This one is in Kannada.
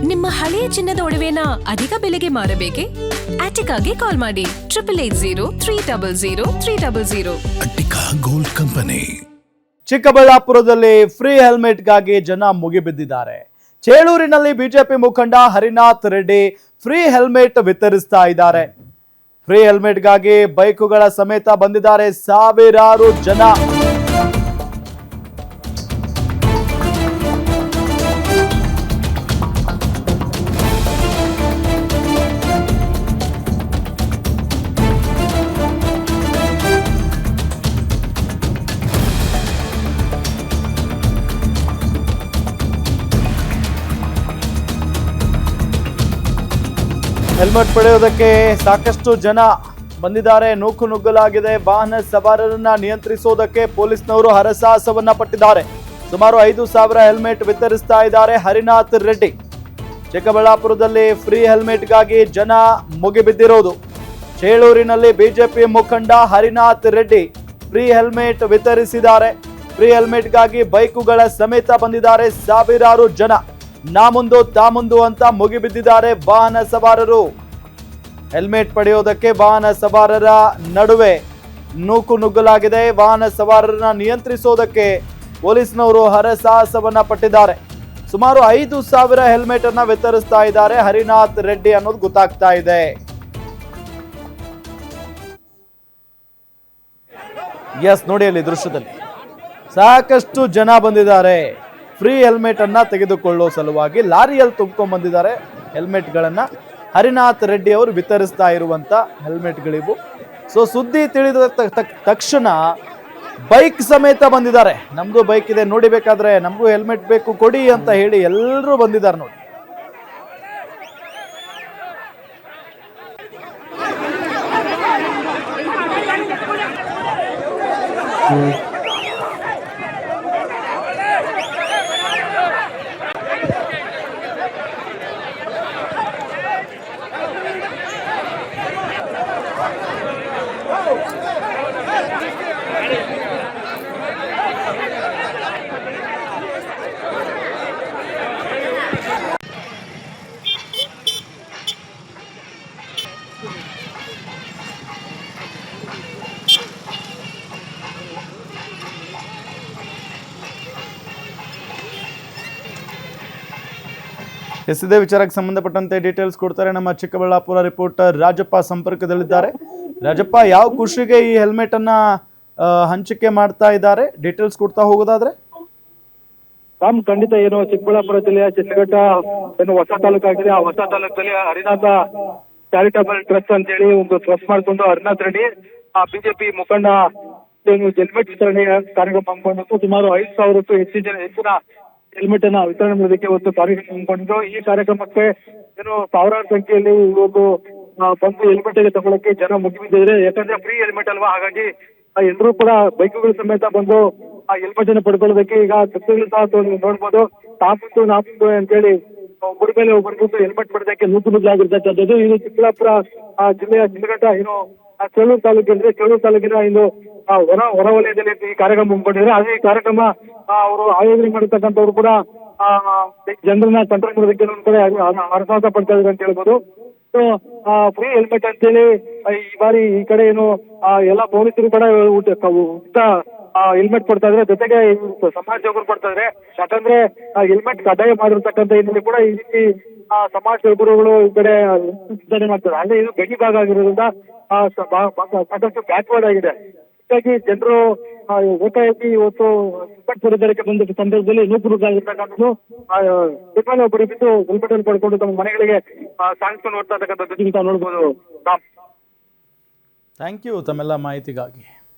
ನಿಮ್ಮ ಹಳೆಯ ಚಿನ್ನದ ಒಡವೆನ ಅಧಿಕ ಬೆಲೆಗೆ ಮಾರಬೇಕೆ? ಆಟಿಕಾಗೆ ಕಾಲ್ ಮಾಡಿ 8880 ಅಟ್ಟಿಕಾ ಗೋಲ್ಡ್ ಕಂಪನಿ. ಚಿಕ್ಕಬಳ್ಳಾಪುರದಲ್ಲಿ ಫ್ರೀ ಹೆಲ್ಮೆಟ್ಗಾಗಿ ಜನ ಮುಗಿಬಿದ್ದಿದ್ದಾರೆ. ಚೇಳೂರಿನಲ್ಲಿ ಬಿಜೆಪಿ ಮುಖಂಡ ಹರಿನಾಥ್ ರೆಡ್ಡಿ ಫ್ರೀ ಹೆಲ್ಮೆಟ್ ವಿತರಿಸ್ತಾ ಇದ್ದಾರೆ. ಫ್ರೀ ಹೆಲ್ಮೆಟ್ಗಾಗಿ ಬೈಕುಗಳ ಸಮೇತ ಬಂದಿದ್ದಾರೆ ಸಾವಿರಾರು ಜನ. ಹೆಲ್ಮೆಟ್ ಪಡೆಯೋದಕ್ಕೆ ಸಾಕಷ್ಟು ಜನ ಬಂದಿದ್ದಾರೆ. ನೂಕು ನುಗ್ಗಲಾಗಿದೆ. ವಾಹನ ಸವಾರರನ್ನ ನಿಯಂತ್ರಿಸೋದಕ್ಕೆ ಪೊಲೀಸ್ನವರು ಹರಸಾಹಸವನ್ನ ಪಟ್ಟಿದ್ದಾರೆ. ಸುಮಾರು 5,000 ಹೆಲ್ಮೆಟ್ ವಿತರಿಸ್ತಾ ಇದ್ದಾರೆ ಹರಿನಾಥ್ ರೆಡ್ಡಿ. ಚಿಕ್ಕಬಳ್ಳಾಪುರದಲ್ಲಿ ಫ್ರೀ ಹೆಲ್ಮೆಟ್ಗಾಗಿ ಜನ ಮುಗಿಬಿದ್ದಿರೋದು. ಚೇಳೂರಿನಲ್ಲಿ ಬಿಜೆಪಿ ಮುಖಂಡ ಹರಿನಾಥ್ ರೆಡ್ಡಿ ಫ್ರೀ ಹೆಲ್ಮೆಟ್ ವಿತರಿಸಿದ್ದಾರೆ. ಫ್ರೀ ಹೆಲ್ಮೆಟ್ಗಾಗಿ ಬೈಕುಗಳ ಸಮೇತ ಬಂದಿದ್ದಾರೆ ಸಾವಿರಾರು ಜನ. ನಾ ಮುಂದು ತಾ ಮುಂದು ಅಂತ ಮುಗಿಬಿದ್ದಿದ್ದಾರೆ ವಾಹನ ಸವಾರರು. ಹೆಲ್ಮೆಟ್ ಪಡೆಯೋದಕ್ಕೆ ವಾಹನ ಸವಾರರ ನಡುವೆ ನೂಕು ನುಗ್ಗಲಾಗಿದೆ. ವಾಹನ ಸವಾರರನ್ನ ನಿಯಂತ್ರಿಸೋದಕ್ಕೆ ಪೊಲೀಸ್ನವರು ಹರಸಾಹಸವನ್ನ ಪಟ್ಟಿದ್ದಾರೆ. ಸುಮಾರು 5,000 ಹೆಲ್ಮೆಟ್ ಅನ್ನ ವಿತರಿಸ್ತಾ ಇದ್ದಾರೆ ಹರಿನಾಥ್ ರೆಡ್ಡಿ ಅನ್ನೋದು ಗೊತ್ತಾಗ್ತಾ ಇದೆ. ಎಸ್, ನೋಡಿ ಅಲ್ಲಿ ದೃಶ್ಯದಲ್ಲಿ ಸಾಕಷ್ಟು ಜನ ಬಂದಿದ್ದಾರೆ. ಫ್ರೀ ಹೆಲ್ಮೆಟ್ ಅನ್ನ ತೆಗೆದುಕೊಳ್ಳೋ ಸಲುವಾಗಿ ಲಾರಿಯಲ್ಲಿ ತುಂಬಿಕೊಂಡ್ ಬಂದಿದ್ದಾರೆ ಹೆಲ್ಮೆಟ್ಗಳನ್ನ. ಹರಿನಾಥ್ ರೆಡ್ಡಿ ಅವರು ವಿತರಿಸ್ತಾ ಇರುವಂತ ಹೆಲ್ಮೆಟ್ಗಳಿವು. ಸೊ ಸುದ್ದಿ ತಿಳಿದ ತಕ್ಷಣ ಬೈಕ್ ಸಮೇತ ಬಂದಿದ್ದಾರೆ. ನಮ್ದು ಬೈಕ್ ಇದೆ ನೋಡಿ, ಬೇಕಾದ್ರೆ ನಮಗೂ ಹೆಲ್ಮೆಟ್ ಬೇಕು ಕೊಡಿ ಅಂತ ಹೇಳಿ ಎಲ್ಲರೂ ಬಂದಿದ್ದಾರೆ ನೋಡಿ. ಇದೇ ವಿಚಾರಕ್ಕೆ ಸಂಬಂಧಪಟ್ಟಂತೆ ಡೀಟೇಲ್ಸ್ ಕೊಡ್ತಾರೆ ನಮ್ಮ ಚಿಕ್ಕಬಳ್ಳಾಪುರ ರಿಪೋರ್ಟರ್ ರಾಜಪ್ಪ ಸಂಪರ್ಕದಲ್ಲಿದ್ದಾರೆ. ರಾಜಪ್ಪ, ಯಾವ ಖುಷಿಗೆ ಈ ಹೆಲ್ಮೆಟ್ ಅನ್ನ ಹಂಚಿಕೆ ಮಾಡ್ತಾ ಇದ್ದಾರೆ, ಡೀಟೇಲ್ಸ್ ಕೊಡ್ತಾ ಹೋಗೋದಾದ್ರೆ? ಖಂಡಿತ ಏನು ಚಿಕ್ಕಬಳ್ಳಾಪುರ ಜಿಲ್ಲೆಯ ಚಿತ್ರಘಟ್ಟ ಏನು ಹೊಸ ತಾಲೂಕಾಗಿದೆ. ಆ ಹೊಸ ತಾಲೂಕಲ್ಲಿ ಹರಿನಾಥ ಚಾರಿಟಬಲ್ ಟ್ರಸ್ಟ್ ಅಂತ ಹೇಳಿ ಒಂದು ಟ್ರಸ್ಟ್ ಮಾಡಿಕೊಂಡು ಹರಿನಾಥ್ ರೆಡ್ಡಿ ಆ ಬಿಜೆಪಿ ಮುಖಂಡ ಹೆಲ್ಮೆಟ್ ವಿತರಣೆ ಕಾರ್ಯಕ್ರಮ ಹಮ್ಮಿಕೊಂಡಿದ್ದು ಸುಮಾರು 5,000ಕ್ಕೂ ಹೆಚ್ಚಿನ ಹೆಲ್ಮೆಟ್ ಅನ್ನ ವಿತರಣೆ ಮಾಡೋದಕ್ಕೆ ಒಂದು ಕಾರ್ಯಕ್ರಮ ಹಮ್ಮಿಕೊಂಡಿದ್ದು. ಈ ಕಾರ್ಯಕ್ರಮಕ್ಕೆ ಏನು ಸಾವಿರಾರು ಸಂಖ್ಯೆಯಲ್ಲಿ ಇವತ್ತು ಬಂದು ಹೆಲ್ಮೆಟ್ ತಗೊಳ್ಳಕ್ಕೆ ಜನ ಮುಗಿಬಿದ್ದಿದ್ರೆ. ಯಾಕಂದ್ರೆ ಫ್ರೀ ಹೆಲ್ಮೆಟ್ ಅಲ್ವಾ, ಹಾಗಾಗಿ ಎಲ್ಲರೂ ಕೂಡ ಬೈಕುಗಳ ಸಮೇತ ಬಂದು ಆ ಹೆಲ್ಮೆಟ್ ಅನ್ನು ಪಡ್ಕೊಳ್ಳೋದಕ್ಕೆ ಈಗ ದೃಶ್ಯಗಳು ಸಹ ನೋಡ್ಬೋದು. ತಾಪುತ್ತು ನಾಪುತ್ತು ಅಂತೇಳಿ ಒಬ್ಬರ ಮೇಲೆ ಒಬ್ಬರು ಹೆಲ್ಮೆಟ್ ಪಡೆದಕ್ಕೆ ನೂಕು ನುಗ್ಗಲಾಗಿರ್ತಕ್ಕಂಥದ್ದು. ಇದು ಚಿಕ್ಕಬಳ್ಳಾಪುರ ಜಿಲ್ಲೆಯ ಚಿತ್ರಘಟ್ಟ ಏನು ಚೇಳೂರು ತಾಲೂಕು ಅಂದ್ರೆ ಚೇಳೂರು ತಾಲೂಕಿನ ಒಂದು ಹೊರ ವಲಯದಲ್ಲಿ ಈ ಕಾರ್ಯಕ್ರಮ ಹಮ್ಮಿಕೊಂಡಿದ್ದಾರೆ. ಅದೇ ಈ ಕಾರ್ಯಕ್ರಮ ಅವರು ಆಯೋಜನೆ ಮಾಡಿರ್ತಕ್ಕಂಥವ್ರು ಕೂಡ ಜನರನ್ನ ಕಂಟ್ರೋಲ್ ಮಾಡೋದಕ್ಕೆ ಕೂಡ ಹರಸಾಹಸ ಪಡ್ತಾ ಇದ್ದಾರೆ ಅಂತ ಹೇಳ್ಬೋದು. ಸೊ ಫ್ರೀ ಹೆಲ್ಮೆಟ್ ಅಂತೇಳಿ ಈ ಬಾರಿ ಈ ಕಡೆ ಏನು ಎಲ್ಲಾ ಪೊಲೀಸರು ಕೂಡ ಉಚಿತ ಹೆಲ್ಮೆಟ್ ಕೊಡ್ತಾ ಇದ್ರೆ, ಜೊತೆಗೆ ಸಮಾಜದವರು ಕೊಡ್ತಾ ಇದ್ರೆ. ಯಾಕಂದ್ರೆ ಹೆಲ್ಮೆಟ್ ಕಡ್ಡಾಯ ಮಾಡಿರ್ತಕ್ಕಂಥ ಹಿನ್ನೆಲೆ ಕೂಡ ಈ ರೀತಿ ಸಮಾಜ ಗುರುಗಳು ಈ ಕಡೆ ವಿತರಣೆ ಮಾಡ್ತಾರೆ. ಹಾಗೆ ಇದು ಗಡಿ ಭಾಗ ಆಗಿರೋದ್ರಿಂದ ಸಾಕಷ್ಟು ಬ್ಯಾಕ್ವರ್ಡ್ ಆಗಿದೆ. ಹೀಗಾಗಿ ಜನರು ಏಕಾಏಕಿ ಇವತ್ತು ಹೆಲ್ಮೆಟ್ ಖರೀದಿಸಲಿಕ್ಕೆ ಬಂದ ಸಂದರ್ಭದಲ್ಲಿ ನೂಕುನುಗ್ಗಾಗಿರ್ತಕ್ಕಂಥದ್ದು ಒಬ್ಬರು ಬಿದ್ದು ಹೆಲ್ಮೆಟ್ ಅನ್ನು ಪಡ್ಕೊಂಡು ತಮ್ಮ ಮನೆಗಳಿಗೆ ಸಾಗಿಸ್ಕೊಂಡು ಹೋಗ್ತಾ ಇರ್ತಕ್ಕಂಥದ್ದು ನೋಡ್ಬೋದು. ಥ್ಯಾಂಕ್ ಯು ತಮ್ಮೆಲ್ಲ ಮಾಹಿತಿಗಾಗಿ.